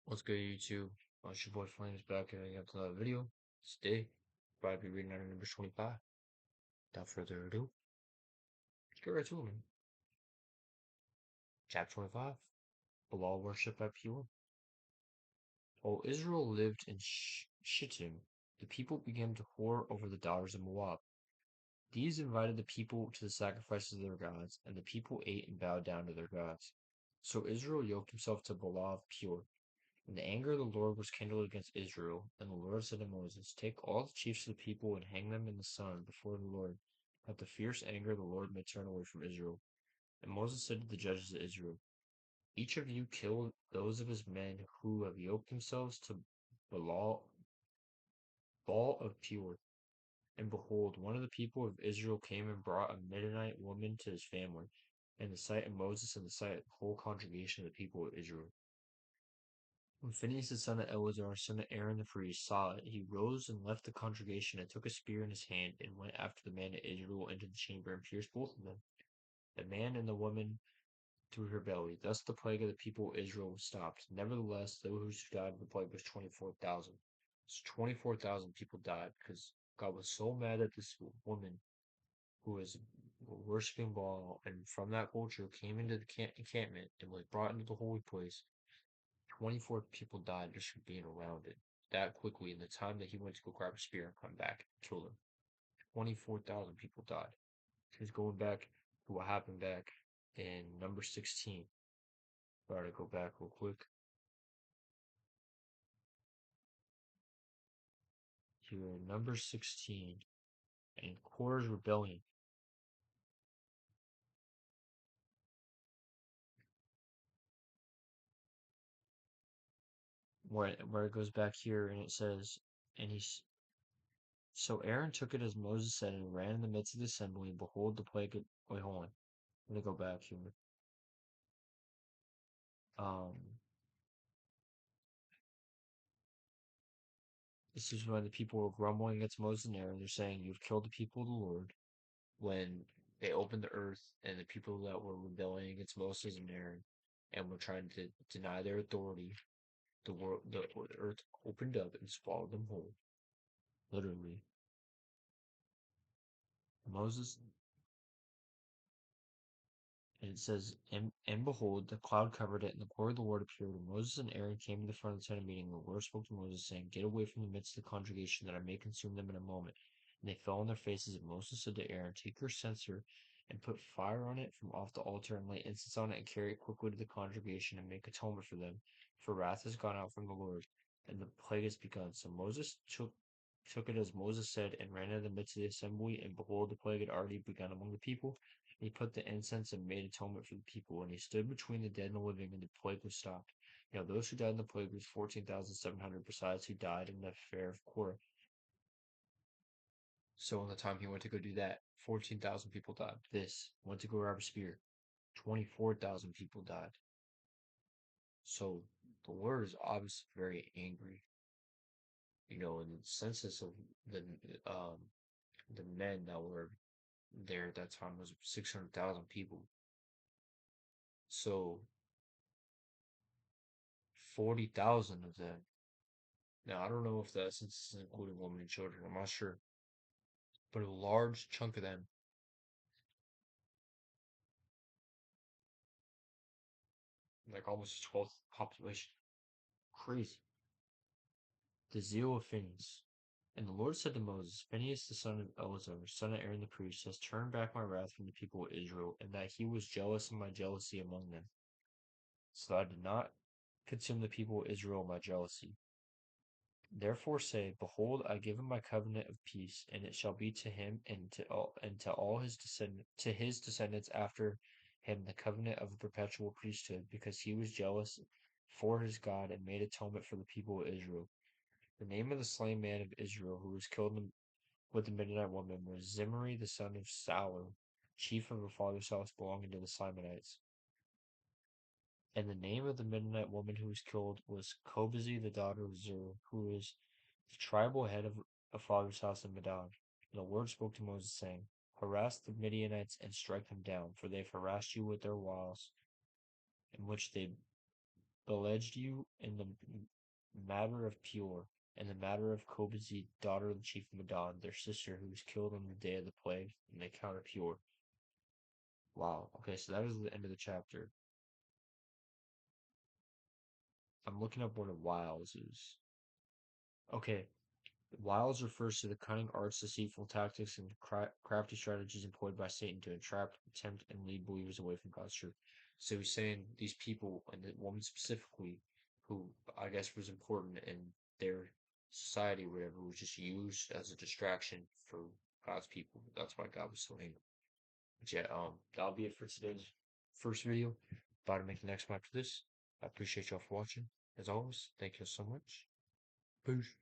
What's good, YouTube? It's your boy Flames back here again with another video. Today, I'll probably be reading out of number 25. Without further ado, let's get right to it, man. Chapter 25 Baal Worship at Peor. While Israel lived in Shittim, the people began to whore over the daughters of Moab. These invited the people to the sacrifices of their gods, and the people ate and bowed down to their gods. So Israel yoked himself to Baal of Peor. And the anger of the Lord was kindled against Israel, and the Lord said to Moses, Take all the chiefs of the people and hang them in the sun before the Lord, that the fierce anger of the Lord may turn away from Israel. And Moses said to the judges of Israel, Each of you kill those of his men who have yoked themselves to Baal, Baal of Peor. And behold, one of the people of Israel came and brought a Midianite woman to his family, in the sight of Moses and the sight of the whole congregation of the people of Israel. When Phinehas the son of Eleazar, son of Aaron the priest, saw it, he rose and left the congregation and took a spear in his hand and went after the man of Israel into the chamber and pierced both of them, the man and the woman, through her belly. Thus the plague of the people of Israel was stopped. Nevertheless, those who died of the plague was 24,000. So 24,000 people died because God was so mad at this woman who was worshiping Baal, and from that culture came into the encampment and was brought into the holy place. 24 people died just from being around it that quickly in the time that he went to go grab a spear and come back and kill them. 24,000 people died. He's going back to what happened back in number 16. Try to go back real quick. Here in number 16 and Korah's rebellion. Where it goes back here and it says, and he's so Aaron took it as Moses said and ran in the midst of the assembly, and behold the plague of, wait, hold on. Let me go back here. Um This is when the people were grumbling against Moses and Aaron. They're saying, You've killed the people of the Lord. When they opened the earth and the people that were rebelling against Moses and Aaron and were trying to deny their authority, the earth opened up and swallowed them whole. Literally. Moses, and it says, and behold, the cloud covered it, and the glory of the Lord appeared. And Moses and Aaron came to the front of the tent of meeting. The Lord spoke to Moses, saying, Get away from the midst of the congregation, that I may consume them in a moment. And they fell on their faces. And Moses said to Aaron, Take your censer and put fire on it from off the altar, and lay incense on it, and carry it quickly to the congregation, and make atonement for them. For wrath has gone out from the Lord, and the plague has begun. So Moses took it as Moses said, and ran into the midst of the assembly. And behold, the plague had already begun among the people. He put the incense and made atonement for the people, and he stood between the dead and the living, and the plague was stopped. Now those who died in the plague was 14,700, besides who died in the affair of Korah. So in the time he went to go do that, 14,000 people died. This went to go grab a spear, 24,000 people died. So the Lord is obviously very angry. You know, in the census of um the men that were there at that time was 600,000 people. So 40,000 of them. Now, I don't know if that census is including women and children. I'm not sure. But a large chunk of them, like almost a 12th population. Crazy. The zeal of Phinehas. And the Lord said to Moses, Phinehas the son of Eleazar, son of Aaron the priest, has turned back my wrath from the people of Israel, and that he was jealous of my jealousy among them. So I did not consume the people of Israel in my jealousy. Therefore say, Behold, I give him my covenant of peace, and it shall be to him and to all his descendants after him the covenant of a perpetual priesthood, because he was jealous for his God and made atonement for the people of Israel. The name of the slain man of Israel who was killed with the Midianite woman was Zimri the son of Salu, chief of a father's house belonging to the Simonites. And the name of the Midianite woman who was killed was Kobezi, the daughter of Zur, who was the tribal head of a father's house in Midian. And the Lord spoke to Moses, saying, Harass the Midianites and strike them down, for they have harassed you with their wiles, in which they beledged you in the matter of Pure, and the matter of Kobazi, daughter of the chief of Madon, their sister, who was killed on the day of the plague, and they counter Pure. Wow. Okay, so that is the end of the chapter. I'm looking up what a wiles is. Okay, wiles refers to the cunning arts, deceitful tactics, and crafty strategies employed by Satan to entrap, tempt, and lead believers away from God's truth. So he's saying these people, and the woman specifically, who I guess was important in their society or whatever, was just used as a distraction for God's people. That's why God was so angry. But yeah, that'll be it for today's first video. About to make the next one after this. I appreciate y'all for watching. As always, thank you so much. Peace.